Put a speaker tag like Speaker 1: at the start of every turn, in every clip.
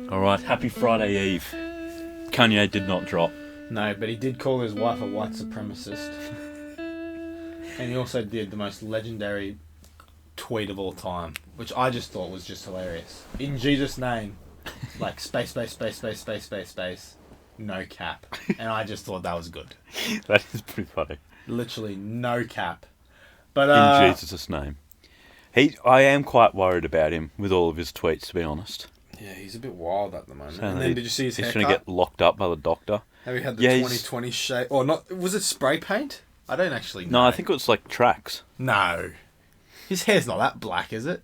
Speaker 1: Alright, happy Friday Eve. Kanye did not drop.
Speaker 2: No, but he did call his wife a white supremacist. And he also did the most legendary tweet of all time, which I just thought was just hilarious. In Jesus' name, like space, no cap. And I just thought that was good.
Speaker 1: That is pretty funny.
Speaker 2: Literally no cap. But
Speaker 1: in Jesus' name. I am quite worried about him with all of his tweets, to be honest.
Speaker 2: Yeah, he's a bit wild at the moment.
Speaker 1: So
Speaker 2: and then did you see his haircut?
Speaker 1: He's going to get locked up by the doctor.
Speaker 2: Have you had the 2020 shade? Or not? Was it spray paint? I don't actually know.
Speaker 1: No, I think it was like tracks.
Speaker 2: No. His hair's not that black, is it?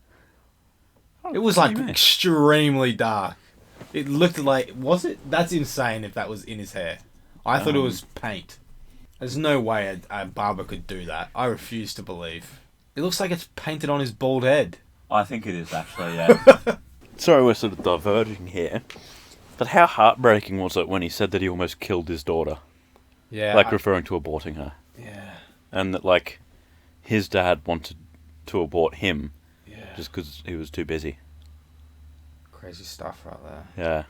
Speaker 2: It was like extremely dark. It looked like... Was it? That's insane if that was in his hair. I thought it was paint. There's no way a barber could do that. I refuse to believe. It looks like it's painted on his bald head.
Speaker 1: I think it is actually, yeah. Sorry, we're sort of diverging here. But how heartbreaking was it when he said that he almost killed his daughter?
Speaker 2: Yeah.
Speaker 1: Like referring to aborting her.
Speaker 2: Yeah.
Speaker 1: And that, like, his dad wanted to abort him.
Speaker 2: Yeah.
Speaker 1: Just because he was too busy.
Speaker 2: Crazy stuff right there.
Speaker 1: Yeah.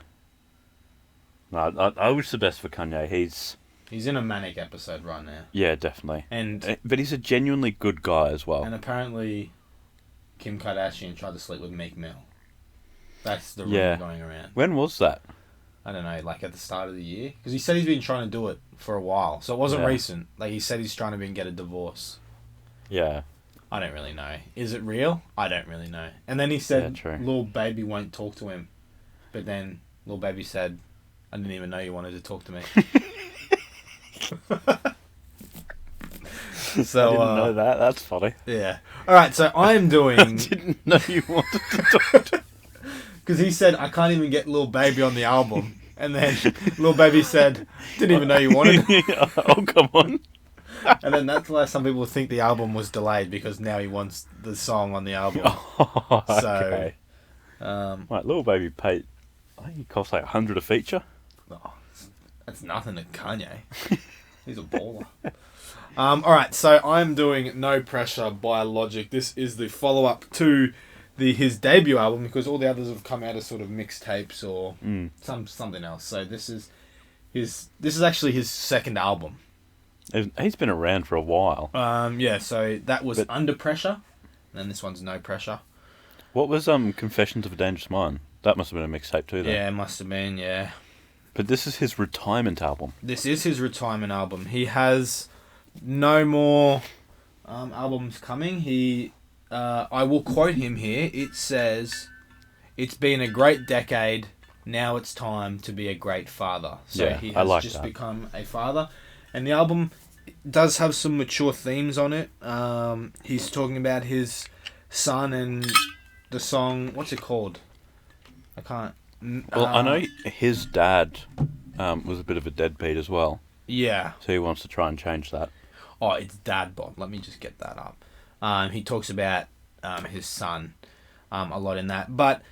Speaker 1: No, I wish the best for Kanye.
Speaker 2: He's in a manic episode right now.
Speaker 1: Yeah, definitely.
Speaker 2: But
Speaker 1: he's a genuinely good guy as well.
Speaker 2: And apparently, Kim Kardashian tried to sleep with Meek Mill. That's the rumor going around.
Speaker 1: When was that?
Speaker 2: I don't know, like at the start of the year? Because he said he's been trying to do it for a while. So it wasn't recent. Like he said he's trying to get a divorce.
Speaker 1: Yeah.
Speaker 2: I don't really know. Is it real? I don't really know. And then he said Lil Baby won't talk to him. But then Lil Baby said, I didn't even know you wanted to talk to me. So,
Speaker 1: I didn't know that. That's funny.
Speaker 2: Yeah. Alright, so I'm doing...
Speaker 1: I didn't know you wanted to talk to me.
Speaker 2: Because he said, I can't even get Lil Baby on the album. And then Lil Baby said, didn't even know you wanted it.
Speaker 1: Oh, come on.
Speaker 2: And then that's why some people think the album was delayed, because now he wants the song on the album.
Speaker 1: Oh, okay. Right, Lil Baby paid... I think he cost like $100 a feature.
Speaker 2: Oh, that's nothing to Kanye. He's a baller. Alright, so I'm doing No Pressure by Logic. This is the follow-up to his debut album, because all the others have come out as sort of mixtapes or something else. So this is actually his second album.
Speaker 1: He's been around for a while.
Speaker 2: Yeah, so that was Under Pressure, and then this one's No Pressure.
Speaker 1: What was Confessions of a Dangerous Mind? That must have been a mixtape too, then.
Speaker 2: Yeah, it must have been, yeah.
Speaker 1: But this is his retirement album.
Speaker 2: This is his retirement album. He has no more albums coming. I will quote him here. It says, "It's been a great decade. Now it's time to be a great father." So he has become a father. And the album does have some mature themes on it. He's talking about his son and the song... What's it called? I can't...
Speaker 1: Well, I know his dad was a bit of a deadbeat as well.
Speaker 2: Yeah.
Speaker 1: So he wants to try and change that.
Speaker 2: Oh, it's Dad Bod. Let me just get that up. He talks about his son a lot in that. But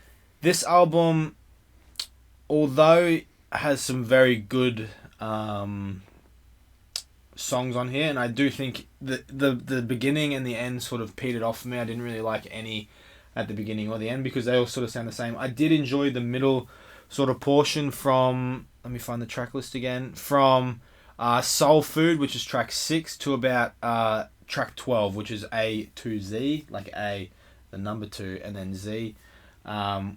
Speaker 2: this album, although it has some very good songs on here, and I do think the beginning and the end sort of petered off for me. I didn't really like any at the beginning or the end, because they all sort of sound the same. I did enjoy the middle sort of portion from... Let me find the track list again. From... Soul Food, which is track 6, to about track 12, which is A to Z, like A, the number 2, and then Z,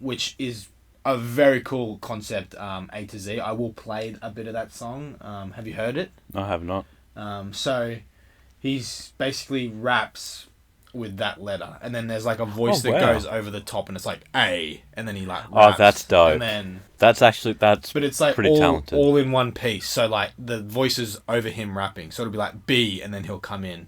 Speaker 2: which is a very cool concept, A to Z. I will play a bit of that song. Have you heard it?
Speaker 1: I have not.
Speaker 2: So he's basically raps with that letter, and then there's like a voice that goes over the top, and it's like A, and then he like raps,
Speaker 1: that's dope.
Speaker 2: and then
Speaker 1: that's
Speaker 2: but it's like
Speaker 1: pretty talented,
Speaker 2: all in one piece. So like the voices over him rapping, so it'll be like B, and then he'll come in.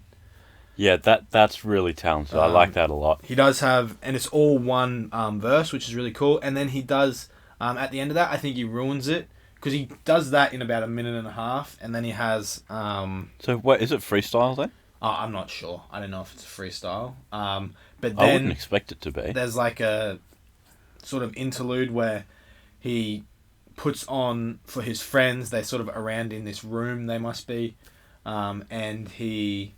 Speaker 1: Yeah, that's really talented. I like that a lot.
Speaker 2: He does have, and it's all one verse, which is really cool. And then he does at the end of that, I think he ruins it, because he does that in about a minute and a half, and then he has
Speaker 1: So what is it, freestyle then?
Speaker 2: I'm not sure. I don't know if it's a freestyle. But then
Speaker 1: I wouldn't expect it to be.
Speaker 2: There's like a sort of interlude where he puts on for his friends. They're sort of around in this room, they must be. And he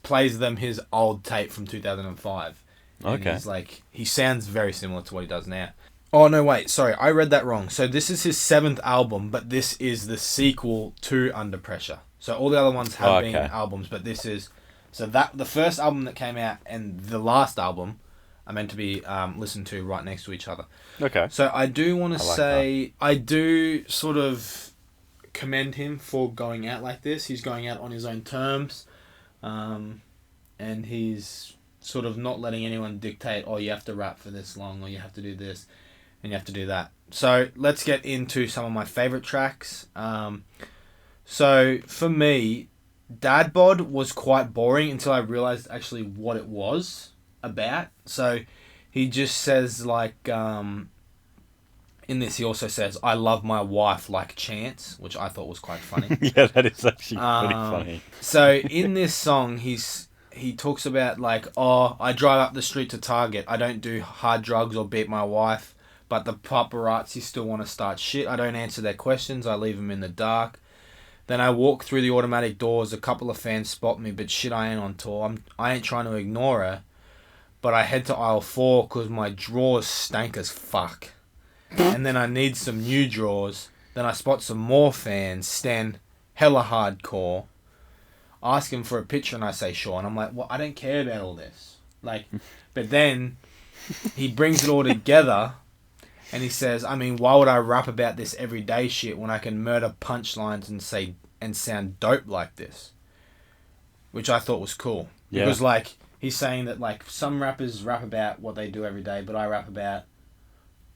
Speaker 2: plays them his old tape from 2005. And
Speaker 1: okay.
Speaker 2: he's like, he sounds very similar to what he does now. Oh, no, wait. Sorry, I read that wrong. So this is his 7th album, but this is the sequel to Under Pressure. So all the other ones have been albums, but this is... So that the first album that came out and the last album are meant to be listened to right next to each other.
Speaker 1: Okay.
Speaker 2: So I do want to say...
Speaker 1: that.
Speaker 2: I do sort of commend him for going out like this. He's going out on his own terms. And he's sort of not letting anyone dictate, oh, you have to rap for this long, or you have to do this, and you have to do that. So let's get into some of my favourite tracks. So for me, Dad Bod was quite boring until I realised actually what it was about. So he just says like... in this, he also says, I love my wife like Chance, which I thought was quite funny.
Speaker 1: Yeah, that is actually pretty funny.
Speaker 2: So in this song, he talks about like, oh, I drive up the street to Target. I don't do hard drugs or beat my wife, but the paparazzi still want to start shit. I don't answer their questions. I leave them in the dark. Then I walk through the automatic doors. A couple of fans spot me, but shit, I ain't on tour. I ain't trying to ignore her, but I head to aisle 4 because my drawers stank as fuck. And then I need some new drawers. Then I spot some more fans, stand hella hardcore, ask him for a picture, and I say sure. And I'm like, well, I don't care about all this. Like, but then he brings it all together, and he says, I mean, why would I rap about this everyday shit when I can murder punchlines and sound dope like this? Which I thought was cool.
Speaker 1: Yeah.
Speaker 2: Because like he's saying that like some rappers rap about what they do every day, but I rap about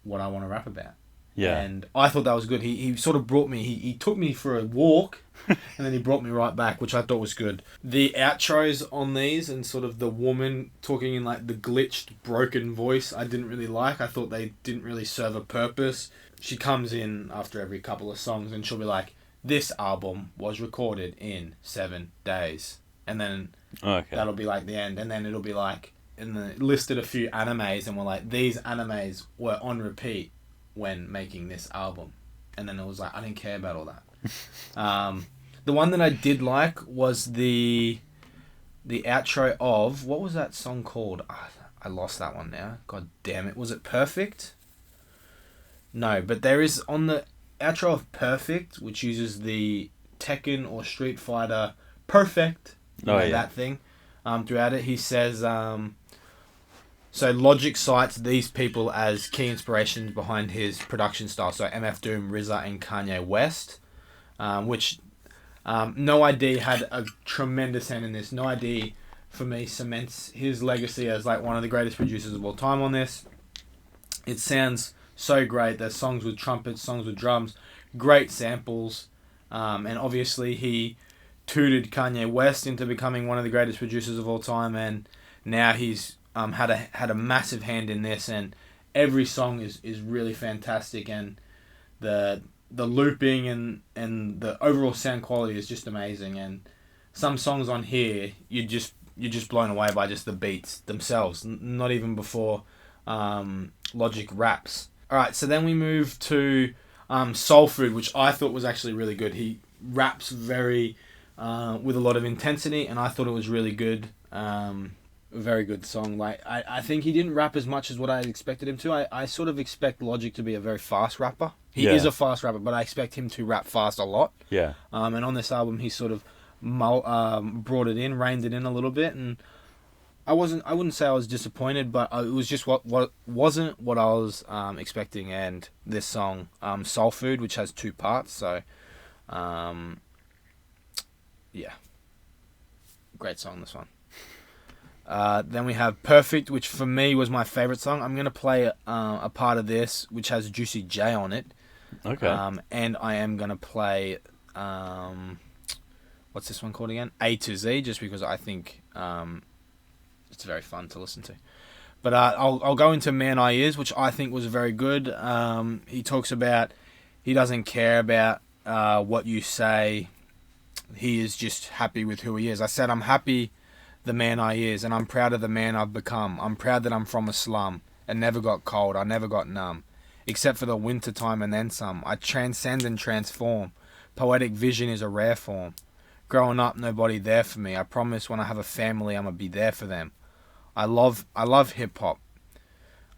Speaker 2: what I want to rap about.
Speaker 1: Yeah.
Speaker 2: And I thought that was good. He sort of brought me, he took me for a walk and then he brought me right back, which I thought was good. The outros on these and sort of the woman talking in like the glitched, broken voice, I didn't really like. I thought they didn't really serve a purpose. She comes in after every couple of songs and she'll be like, this album was recorded in 7 days. And then that'll be like the end. And then it'll be like, and then it listed a few animes and we're like, these animes were on repeat when making this album. And then it was like, I didn't care about all that. The one that I did like was the outro of, what was that song called? I lost that one now. God damn it. Was it Perfect? No, but there is on the outro of Perfect, which uses the Tekken or Street Fighter Perfect, that thing. Throughout it, he says, so Logic cites these people as key inspirations behind his production style. So MF Doom, RZA, and Kanye West, which No ID had a tremendous hand in this. No ID, for me, cements his legacy as like one of the greatest producers of all time on this. It sounds so great. There's songs with trumpets, songs with drums, great samples, and obviously he tutored Kanye West into becoming one of the greatest producers of all time, and now he's had a massive hand in this, and every song is really fantastic, and the looping and the overall sound quality is just amazing. And some songs on here you're just blown away by just the beats themselves, not even before Logic raps. Alright, so then we move to Soul Food, which I thought was actually really good. He raps very with a lot of intensity, and I thought it was really good. Very good song. Like I think he didn't rap as much as what I expected him to. I sort of expect Logic to be a very fast rapper. He is a fast rapper, but I expect him to rap fast a lot. Yeah. And on this album, he sort of brought it in, reined it in a little bit, and I wouldn't say I was disappointed, but it was just what wasn't what I was expecting. And this song, Soul Food, which has 2 parts, so yeah, great song, this one. Then we have Perfect, which for me was my favourite song. I'm going to play a part of this, which has Juicy J on it. Okay. And I am going to play, what's this one called again? A to Z, just because I think it's very fun to listen to. But I'll go into Man I Is, which I think was very good. He talks about he doesn't care about what you say. He is just happy with who he is. I said I'm happy the man I is, and I'm proud of the man I've become. I'm proud that I'm from a slum and never got cold. I never got numb, except for the winter time and then some. I transcend and transform. Poetic vision is a rare form. Growing up, nobody there for me. I promise when I have a family, I'm gonna be there for them. I love hip hop.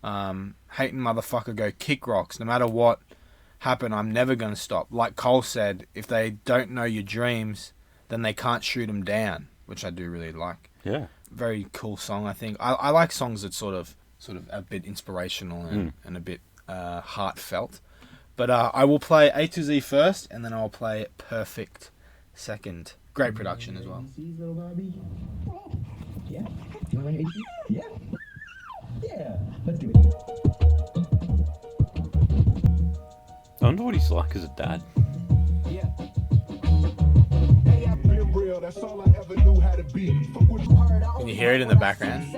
Speaker 2: Hating motherfucker go kick rocks. No matter what happened, I'm never going to stop. Like Cole said, if they don't know your dreams, then they can't shoot them down, which I do really like.
Speaker 1: Yeah.
Speaker 2: Very cool song, I think. I like songs that sort of a bit inspirational and a bit heartfelt. But I will play A to Z first, and then I'll play Perfect second. Great production as well.
Speaker 3: Yeah. Yeah. Yeah. Let's do it.
Speaker 1: I wonder what he's like as a dad.
Speaker 3: Yeah.
Speaker 4: That's all I ever knew how to be.
Speaker 2: Can you hear it in the background?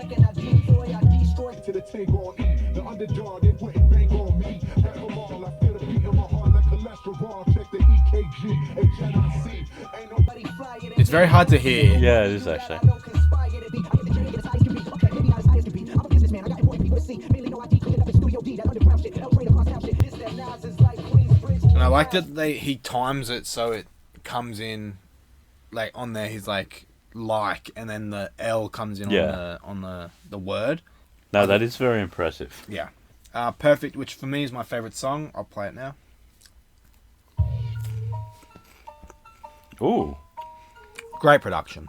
Speaker 4: To the tank on E. The underdog, they wouldn't bank on me. Have them all. I feel the beat in my heart like cholesterol. Check the EKG. HNIC. Ain't nobody flying.
Speaker 2: It's very hard to hear.
Speaker 1: Yeah, it is actually.
Speaker 2: And I like that he times it so it comes in like on there. He's like, and then the L comes in on the word.
Speaker 1: No, that is very impressive.
Speaker 2: Yeah. Perfect, which for me is my favourite song. I'll play it now.
Speaker 1: Ooh.
Speaker 2: Great production.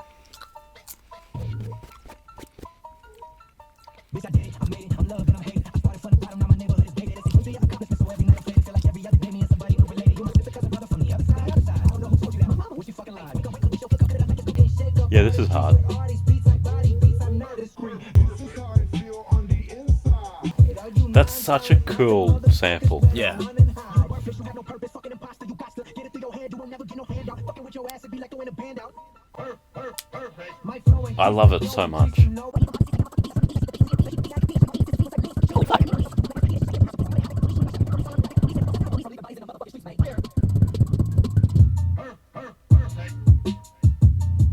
Speaker 1: Yeah, this is hard. That's such a cool sample.
Speaker 2: Yeah.
Speaker 1: I love it so much.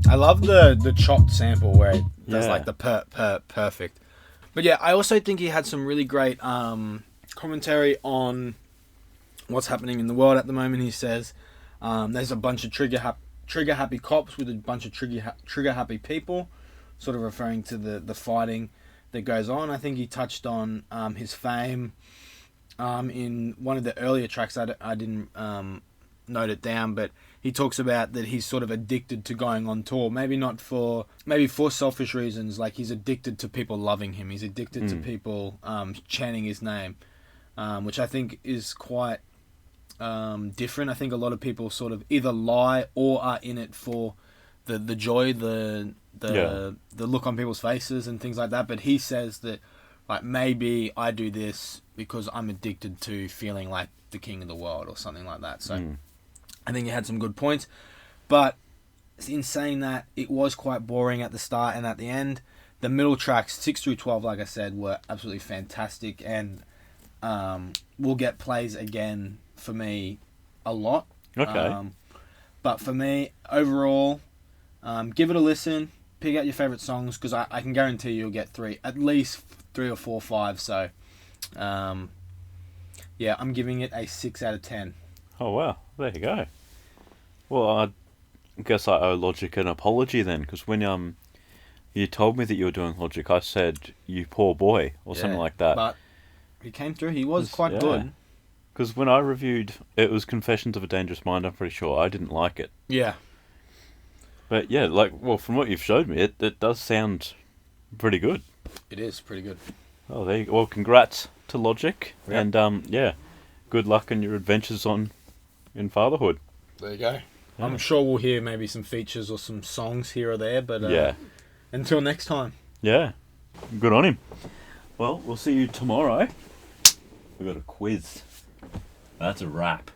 Speaker 2: I love the chopped sample where it does like the perfect. But yeah, I also think he had some really great commentary on what's happening in the world at the moment. He says there's a bunch of trigger happy cops with a bunch of trigger happy people, sort of referring to the fighting that goes on. I think he touched on his fame in one of the earlier tracks. I didn't note it down, but he talks about that he's sort of addicted to going on tour. Maybe for selfish reasons, like he's addicted to people loving him. He's addicted to people chanting his name, which I think is quite different. I think a lot of people sort of either lie or are in it for the joy, the look on people's faces and things like that. But he says that like maybe I do this because I'm addicted to feeling like the king of the world or something like that. So I think he had some good points, but in saying that, it was quite boring at the start and at the end. The middle tracks 6 through 12, like I said, were absolutely fantastic, and will get plays again for me a lot.
Speaker 1: Okay.
Speaker 2: But for me, overall, give it a listen. Pick out your favourite songs, because I can guarantee you'll get at least 3 or 4 or 5. So, yeah, I'm giving it a 6 out of 10.
Speaker 1: Oh, wow. There you go. Well, I guess I owe Logic an apology then, because when you told me that you were doing Logic, I said, you poor boy, or something like that.
Speaker 2: But he came through. He was quite good.
Speaker 1: Because when I reviewed, it was Confessions of a Dangerous Mind, I'm pretty sure. I didn't like it.
Speaker 2: Yeah.
Speaker 1: But yeah, from what you've showed me, it does sound pretty good.
Speaker 2: It is pretty good.
Speaker 1: Oh, there you go. Well, congrats to Logic.
Speaker 2: Yep.
Speaker 1: And, good luck in your adventures in fatherhood.
Speaker 2: There you go.
Speaker 1: Yeah.
Speaker 2: I'm sure we'll hear maybe some features or some songs here or there, but until next time.
Speaker 1: Yeah. Good on him. Well, we'll see you tomorrow. We've got a quiz. That's a wrap.